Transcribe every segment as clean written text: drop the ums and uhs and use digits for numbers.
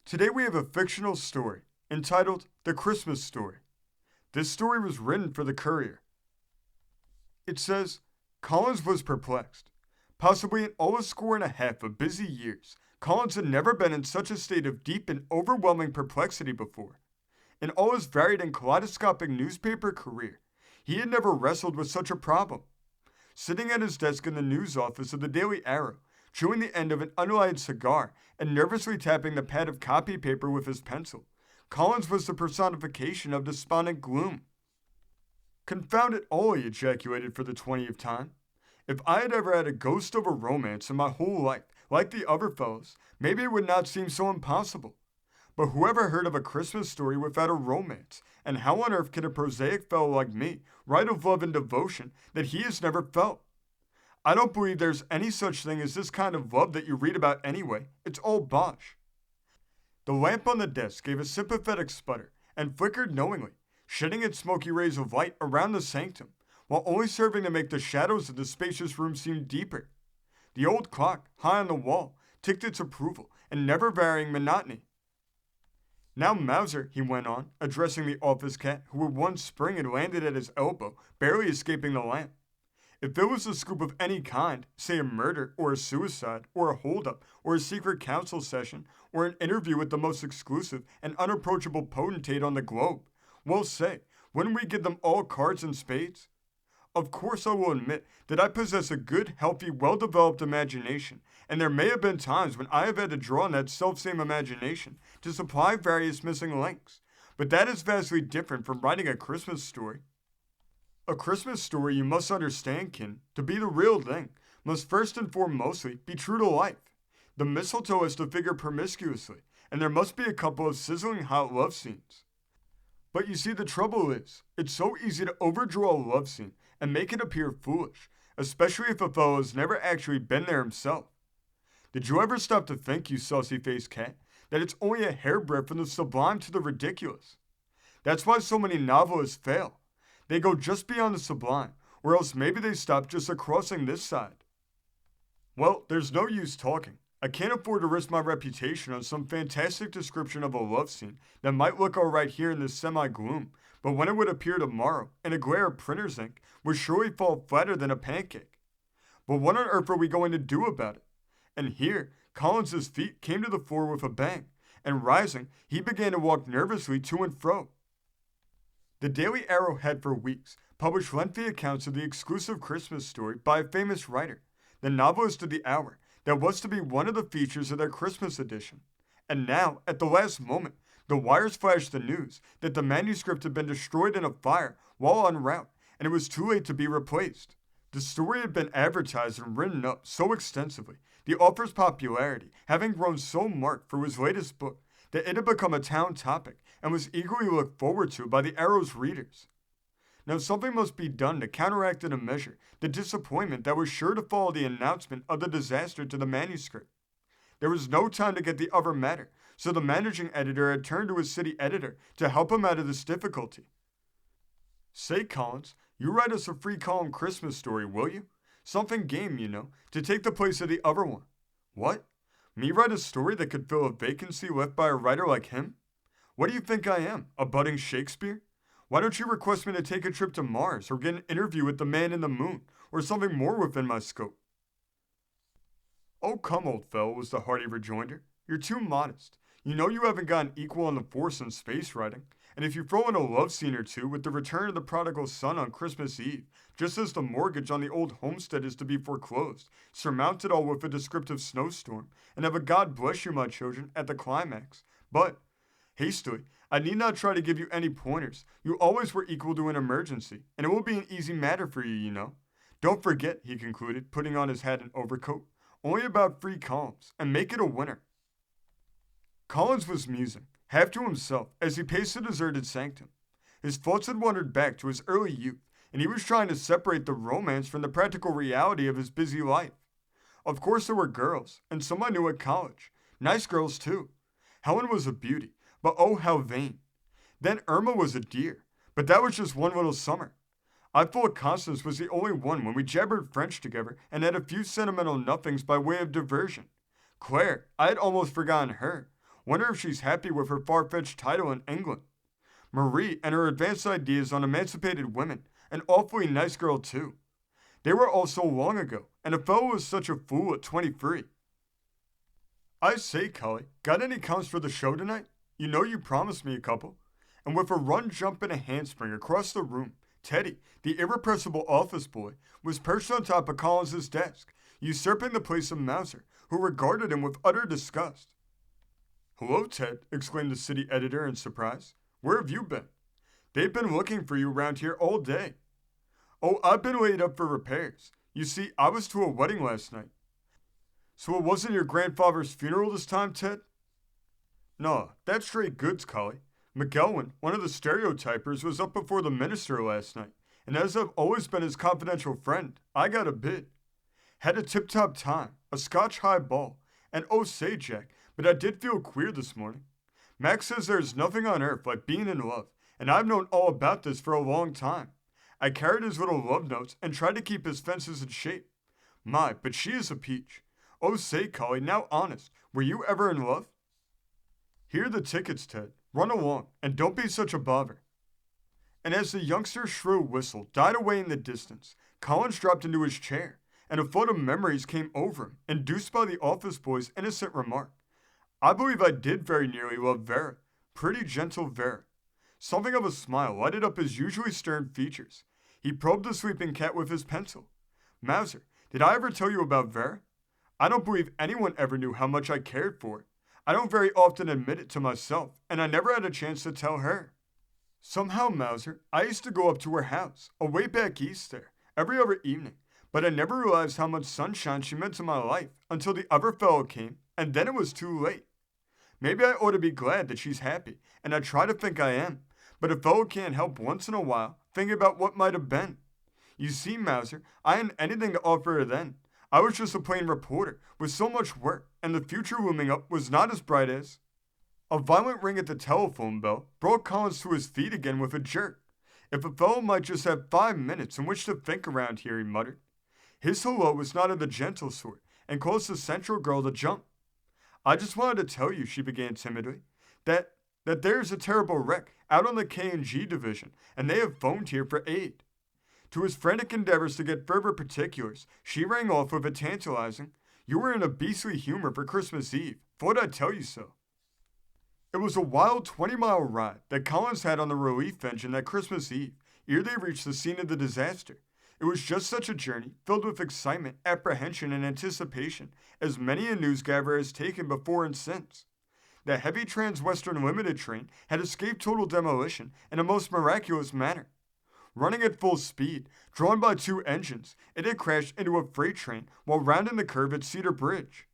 Today we have a fictional story entitled The Christmas Story. This story was written for the Courier. It says, Collins was perplexed. Possibly in all a score and a half of busy years, Collins had never been in such a state of deep and overwhelming perplexity before. In all his varied and kaleidoscopic newspaper career, he had never wrestled with such a problem. Sitting at his desk in the news office of the Daily Arrow, chewing the end of an unlighted cigar and nervously tapping the pad of copy paper with his pencil, Collins was the personification of despondent gloom. Confound it all, he ejaculated for the 20th time. If I had ever had a ghost of a romance in my whole life, like the other fellows, maybe it would not seem so impossible. But whoever heard of a Christmas story without a romance? And how on earth can a prosaic fellow like me write of love and devotion that he has never felt? I don't believe there's any such thing as this kind of love that you read about anyway. It's all bosh. The lamp on the desk gave a sympathetic sputter and flickered knowingly, shedding its smoky rays of light around the sanctum, while only serving to make the shadows of the spacious room seem deeper. The old clock, high on the wall, ticked its approval and never-varying monotony. Now, Mauser, he went on, addressing the office cat who with one spring had landed at his elbow, barely escaping the lamp. If there was a scoop of any kind, say a murder, or a suicide, or a holdup, or a secret council session, or an interview with the most exclusive and unapproachable potentate on the globe, well, say, wouldn't we give them all cards and spades? Of course, I will admit that I possess a good, healthy, well-developed imagination, and there may have been times when I have had to draw on that self-same imagination to supply various missing links, but that is vastly different from writing a Christmas story. A Christmas story, you must understand, kin, to be the real thing, must first and foremostly be true to life. The mistletoe is to figure promiscuously, and there must be a couple of sizzling hot love scenes. But you see, the trouble is, it's so easy to overdraw a love scene and make it appear foolish, especially if a fellow has never actually been there himself. Did you ever stop to think, you saucy-faced cat, that it's only a hairbreadth from the sublime to the ridiculous? That's why so many novelists fail. They go just beyond the sublime, or else maybe they stop just at crossing this side. Well, there's no use talking. I can't afford to risk my reputation on some fantastic description of a love scene that might look alright here in this semi-gloom, but when it would appear tomorrow, in a glare of printer's ink, would surely fall flatter than a pancake. But what on earth are we going to do about it? And here, Collins's feet came to the floor with a bang, and rising, he began to walk nervously to and fro. The Daily Arrow had for weeks published lengthy accounts of the exclusive Christmas story by a famous writer, the novelist of the hour, that was to be one of the features of their Christmas edition. And now, at the last moment, the wires flashed the news that the manuscript had been destroyed in a fire while en route, and it was too late to be replaced. The story had been advertised and written up so extensively, the author's popularity having grown so marked for his latest book, that it had become a town topic and was eagerly looked forward to by the Arrow's readers. Now something must be done to counteract in a measure the disappointment that was sure to follow the announcement of the disaster to the manuscript. There was no time to get the other matter, so the managing editor had turned to his city editor to help him out of this difficulty. Say, Collins, you write us a free column Christmas story, will you? Something game, you know, to take the place of the other one. What? Me write a story that could fill a vacancy left by a writer like him? What do you think I am, a budding Shakespeare? Why don't you request me to take a trip to Mars or get an interview with the man in the moon, or something more within my scope? Oh, come, old fellow, was the hearty rejoinder. You're too modest. You know you haven't got an equal on the force in space writing, and if you throw in a love scene or two with the return of the prodigal son on Christmas Eve, just as the mortgage on the old homestead is to be foreclosed, surmount it all with a descriptive snowstorm, and have a God bless you, my children, at the climax. But, hastily, I need not try to give you any pointers. You always were equal to an emergency, and it will be an easy matter for you, you know. Don't forget, he concluded, putting on his hat and overcoat, only about free columns, and make it a winner. Collins was musing, half to himself, as he paced the deserted sanctum. His thoughts had wandered back to his early youth, and he was trying to separate the romance from the practical reality of his busy life. Of course there were girls, and some I knew at college. Nice girls, too. Helen was a beauty, but oh how vain. Then Irma was a dear, but that was just one little summer. I thought Constance was the only one when we jabbered French together and had a few sentimental nothings by way of diversion. Claire, I had almost forgotten her. Wonder if she's happy with her far-fetched title in England. Marie and her advanced ideas on emancipated women, an awfully nice girl too. They were all so long ago, and a fellow was such a fool at 23. I say, Cully, got any counts for the show tonight? You know you promised me a couple. And with a run, jump, and a handspring across the room, Teddy, the irrepressible office boy, was perched on top of Collins's desk, usurping the place of Mauser, who regarded him with utter disgust. "Hello, Ted," exclaimed the city editor in surprise. "Where have you been? They've been looking for you around here all day." "Oh, I've been laid up for repairs. You see, I was to a wedding last night." "So it wasn't your grandfather's funeral this time, Ted?" "No, that's straight goods, Collie. McElwain, one of the stereotypers, was up before the minister last night, and as I've always been his confidential friend, I got a bid. Had a tip-top time, a Scotch highball, and oh say, Jack, but I did feel queer this morning. Max says there's nothing on earth like being in love, and I've known all about this for a long time. I carried his little love notes and tried to keep his fences in shape. My, but she is a peach. Oh say, Collie, now honest, were you ever in love?" "Here are the tickets, Ted. Run along, and don't be such a bother." And as the youngster's shrill whistle died away in the distance, Collins dropped into his chair, and a flood of memories came over him, induced by the office boy's innocent remark. "I believe I did very nearly love Vera. Pretty gentle Vera." Something of a smile lighted up his usually stern features. He probed the sleeping cat with his pencil. "Mauser, did I ever tell you about Vera? I don't believe anyone ever knew how much I cared for her. I don't very often admit it to myself, and I never had a chance to tell her. Somehow, Mauser, I used to go up to her house, away back east there, every other evening, but I never realized how much sunshine she meant to my life until the other fellow came, and then it was too late. Maybe I ought to be glad that she's happy, and I try to think I am, but a fellow can't help once in a while thinking about what might have been. You see, Mauser, I hadn't anything to offer her then. I was just a plain reporter, with so much work, and the future looming up was not as bright as—" A violent ring at the telephone bell brought Collins to his feet again with a jerk. If a fellow might just have 5 minutes in which to think around here, he muttered. His hello was not of the gentle sort, and caused the central girl to jump. "I just wanted to tell you," she began timidly, that there's a terrible wreck out on the K&G division, and they have phoned here for aid." To his frantic endeavors to get further particulars, she rang off with a tantalizing, "You were in a beastly humor for Christmas Eve. Thought I'd tell you so." It was a wild 20-mile ride that Collins had on the relief engine that Christmas Eve, ere they reached the scene of the disaster. It was just such a journey, filled with excitement, apprehension, and anticipation, as many a newsgatherer has taken before and since. The heavy Trans-Western Limited train had escaped total demolition in a most miraculous manner. Running at full speed, drawn by 2 engines, it had crashed into a freight train while rounding the curve at Cedar Bridge.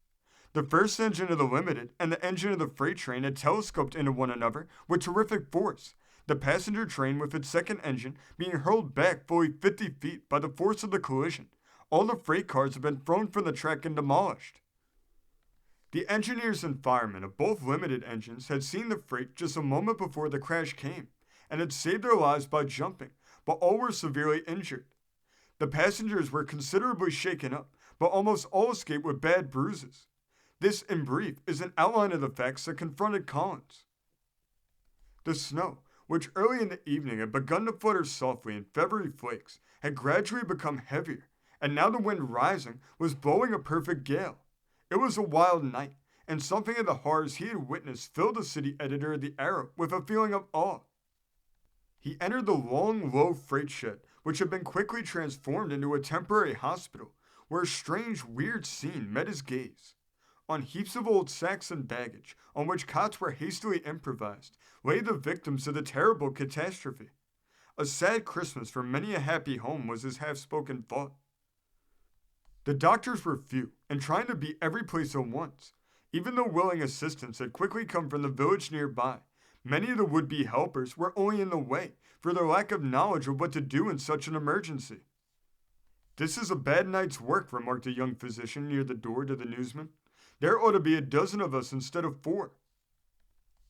The first engine of the Limited and the engine of the freight train had telescoped into one another with terrific force, the passenger train with its second engine being hurled back fully 50 feet by the force of the collision. All the freight cars had been thrown from the track and demolished. The engineers and firemen of both Limited engines had seen the freight just a moment before the crash came, and had saved their lives by jumping, but all were severely injured. The passengers were considerably shaken up, but almost all escaped with bad bruises. This, in brief, is an outline of the facts that confronted Collins. The snow, which early in the evening had begun to flutter softly in feathery flakes, had gradually become heavier, and now the wind rising was blowing a perfect gale. It was a wild night, and something of the horrors he had witnessed filled the city editor of the Arrow with a feeling of awe. He entered the long, low freight shed, which had been quickly transformed into a temporary hospital, where a strange, weird scene met his gaze. On heaps of old sacks and baggage, on which cots were hastily improvised, lay the victims of the terrible catastrophe. A sad Christmas for many a happy home was his half-spoken thought. The doctors were few, and trying to be every place at once. Even though willing assistance had quickly come from the village nearby, many of the would-be helpers were only in the way for their lack of knowledge of what to do in such an emergency. "This is a bad night's work," remarked a young physician near the door to the newsman. "There ought to be a dozen of us instead of 4.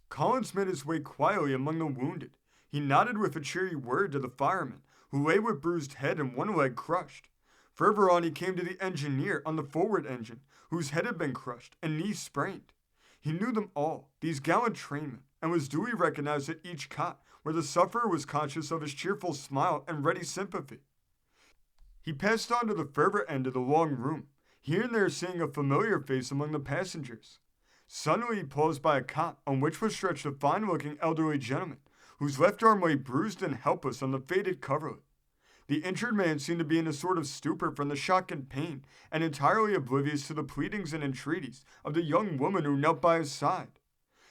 Collins made his way quietly among the wounded. He nodded with a cheery word to the fireman, who lay with bruised head and one leg crushed. Further on he came to the engineer on the forward engine, whose head had been crushed and knee sprained. He knew them all, these gallant trainmen, and was duly recognized at each cot, where the sufferer was conscious of his cheerful smile and ready sympathy. He passed on to the further end of the long room, here and there seeing a familiar face among the passengers. Suddenly he paused by a cot on which was stretched a fine-looking elderly gentleman, whose left arm lay bruised and helpless on the faded coverlet. The injured man seemed to be in a sort of stupor from the shock and pain, and entirely oblivious to the pleadings and entreaties of the young woman who knelt by his side.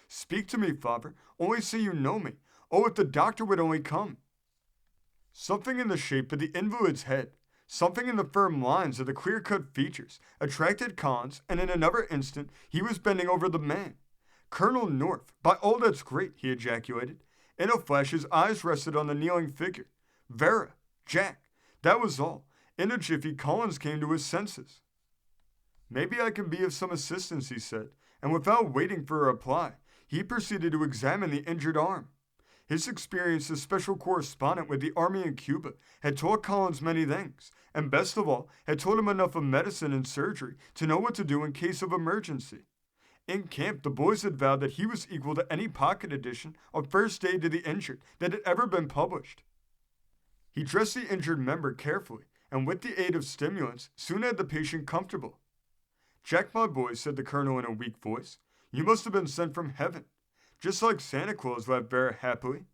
"Speak to me, father. Only say you know me. Oh, if the doctor would only come." Something in the shape of the invalid's head, something in the firm lines of the clear-cut features, attracted Collins, and in another instant he was bending over the man. "Colonel North, by all that's great," he ejaculated. In a flash his eyes rested on the kneeling figure. Vera, Jack, that was all. In a jiffy Collins came to his senses. "Maybe I can be of some assistance," he said, and without waiting for a reply, he proceeded to examine the injured arm. His experience as special correspondent with the army in Cuba had taught Collins many things, and best of all, had taught him enough of medicine and surgery to know what to do in case of emergency. In camp, the boys had vowed that he was equal to any pocket edition of First Aid to the Injured that had ever been published. He dressed the injured member carefully, and with the aid of stimulants, soon had the patient comfortable. "Jack, my boy," said the colonel in a weak voice, "you must have been sent from heaven. Just like Santa Claus," laughed Vera happily.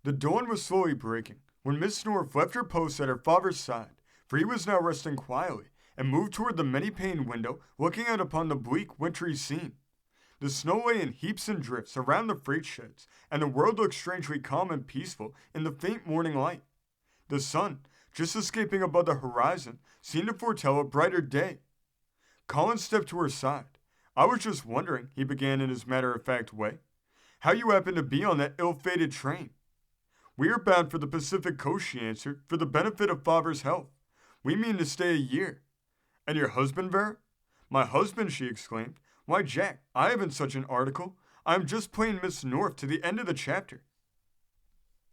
The dawn was slowly breaking when Miss North left her post at her father's side, for he was now resting quietly, and moved toward the many-paned window, looking out upon the bleak, wintry scene. The snow lay in heaps and drifts around the freight sheds, and the world looked strangely calm and peaceful in the faint morning light. The sun, just escaping above the horizon, seemed to foretell a brighter day. Collins stepped to her side. "I was just wondering," he began in his matter-of-fact way, "how you happened to be on that ill-fated train." "We are bound for the Pacific Coast," she answered, "for the benefit of father's health. We mean to stay a year." "And your husband, Vera?" "My husband?" she exclaimed. "Why, Jack, I haven't such an article. I am just plain Miss North to the end of the chapter."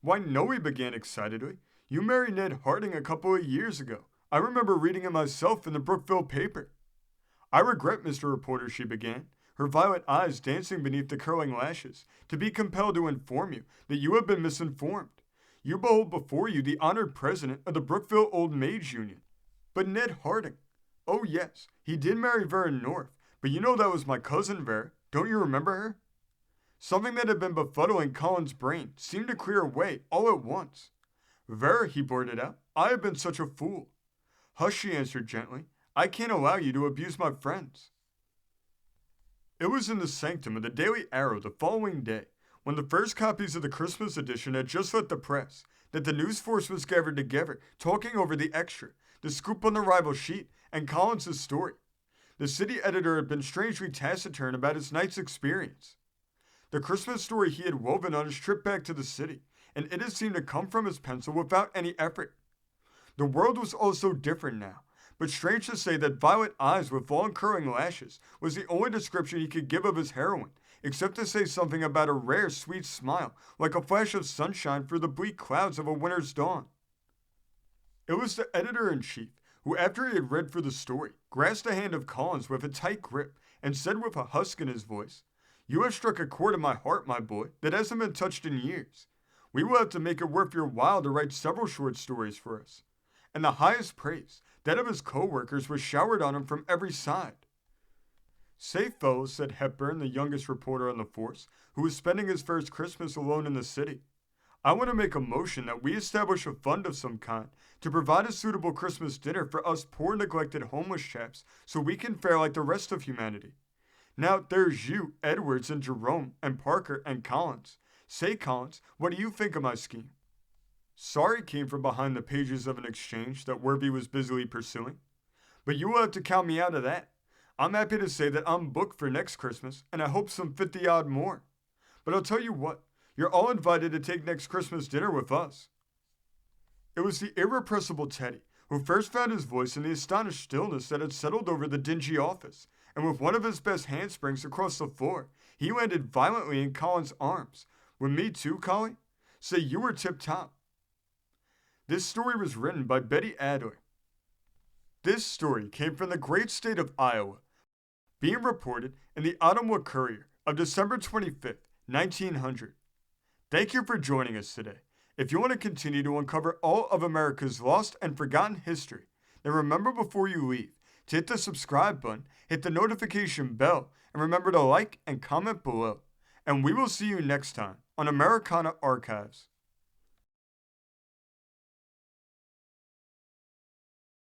"Why, no," he began excitedly. "You married Ned Harding a couple of years ago. I remember reading it myself in the Brookville paper." "I regret, Mr. Reporter," she began, her violet eyes dancing beneath the curling lashes, "to be compelled to inform you that you have been misinformed. You behold before you the honored president of the Brookville Old Maids Union. But Ned Harding, oh yes, he did marry Vera North, but you know that was my cousin Vera. Don't you remember her?" Something that had been befuddling Collins' brain seemed to clear away all at once. "Vera," he blurted out, "I have been such a fool." "Hush," she answered gently. "I can't allow you to abuse my friends." It was in the sanctum of the Daily Arrow the following day, when the first copies of the Christmas edition had just left the press, that the news force was gathered together, talking over the extra, the scoop on the rival sheet, and Collins' story. The city editor had been strangely taciturn about his night's experience. The Christmas story he had woven on his trip back to the city, and it had seemed to come from his pencil without any effort. The world was all so different now, but strange to say that violet eyes with long curling lashes was the only description he could give of his heroine, except to say something about a rare, sweet smile, like a flash of sunshine through the bleak clouds of a winter's dawn. It was the editor-in-chief who, after he had read through the story, grasped the hand of Collins with a tight grip and said with a husk in his voice, "You have struck a chord in my heart, my boy, that hasn't been touched in years. We will have to make it worth your while to write several short stories for us." And the highest praise, that of his co-workers, was showered on him from every side. "Say, fellows," said Hepburn, the youngest reporter on the force, who was spending his first Christmas alone in the city, "I want to make a motion that we establish a fund of some kind to provide a suitable Christmas dinner for us poor neglected homeless chaps so we can fare like the rest of humanity. Now, there's you, Edwards, and Jerome, and Parker, and Collins. Say, Collins, what do you think of my scheme?" "Sorry," came from behind the pages of an exchange that Worby was busily pursuing. "But you will have to count me out of that. I'm happy to say that I'm booked for next Christmas, and I hope some 50-odd more. But I'll tell you what, you're all invited to take next Christmas dinner with us." It was the irrepressible Teddy who first found his voice in the astonished stillness that had settled over the dingy office, and with one of his best handsprings across the floor, he landed violently in Collins' arms. "With me too, Collie? Say, you were tip-top." This story was written by Betty Adler. This story came from the great state of Iowa being reported in the Ottumwa Courier of December 25th, 1900. Thank you for joining us today. If you want to continue to uncover all of America's lost and forgotten history, then remember before you leave to hit the subscribe button, hit the notification bell, and remember to like and comment below. And we will see you next time on Americana Archives.